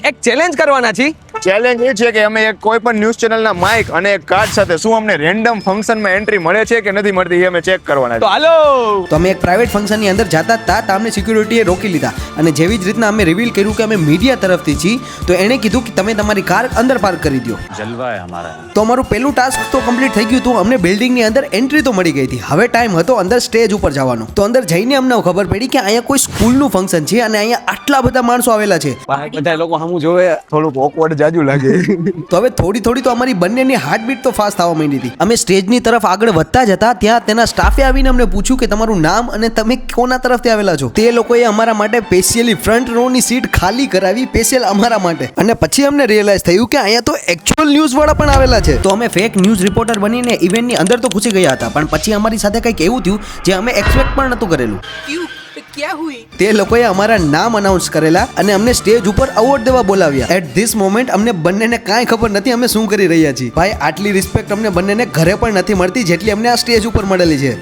એક ચેલેન્જ કરવાના છીએ. ચેલેન્જ એ છે કે અમે એક કોઈ પણ ન્યૂઝ ચેનલના માઇક અને એક કાર્ડ સાથે શું અમને રેન્ડમ ફંક્શનમાં એન્ટ્રી મળે છે કે નથી મળતી એ અમે ચેક કરવાના તો છે. હાલો. તો અમે એક પ્રાઇવેટ ફંક્શનની અંદર જતા હતા તો અમને સિક્યુરિટીએ રોકી લીધા અને જેવી જ રીતના અમે રિવીલ કર્યું કે અમે મીડિયા તરફથી છીએ તો એણે કીધું કે તમે તમારી કાર અંદર પાર્ક કરી દો. જલવા હે હમારા. તો અમારું પહેલું ટાસ્ક તો કમ્પ્લીટ થઈ ગયું હતું. અમને બિલ્ડિંગની અંદર એન્ટ્રી તો મળી ગઈ હતી. હવે ટાઈમ હતો અંદર સ્ટેજ ઉપર જવાનો. તો અંદર જઈને અમને ખબર પડી કે અહીંયા કોઈ સ્કૂલનું ફંક્શન છે અને અહીંયા આટલા બધા માણસો આવેલા છે. બધા લોકો સામું જોવે. થોડુંક ઓકવર્ડ જાજુ લાગે. તો હવે થોડી તો અમારી બંનેની હાર્ટબીટ તો ફાસ્ટ થવા માંડી હતી. અમે સ્ટેજની તરફ આગળ વધતા જતા ત્યાં તેના સ્ટાફે આવીને અમને પૂછ્યું કે તમારું નામ અને તમે કોના તરફથી આવેલા છો. તે લોકોએ અમારા માટે સ્પેશિયલી ફ્રન્ટ રો ની સીટ ખાલી કરાવી સ્પેશિયલ અમારા માટે. અને પછી અમને રિયલાઇઝ થયું કે અહીંયા તો એકચ્યુઅલ ન્યૂઝ વાળા પણ આવેલા છે. તો અમે ફેક ન્યૂઝ રિપોર્ટર બનીને ઇવેન્ટની અંદર તો ઘૂસી ગયા હતા પણ પછી અમારી સાથે કંઈક એવું થયું જે અમે એક્સપેક્ટ પણ નહોતું કરેલું. તે લોકોએ અમારા નામ અનાઉન્સ કરેલા અને અમને સ્ટેજ ઉપર અવોર્ડ દેવા બોલાવ્યા. એટ ધીસ મોમેન્ટ અમને બંનેને કાંઈ ખબર નથી અમે શું કરી રહ્યા છીએ. ભાઈ આટલી રિસ્પેક્ટ અમને બંનેને ઘરે પણ નથી મળતી જેટલી અમને આ સ્ટેજ ઉપર મળેલી છે.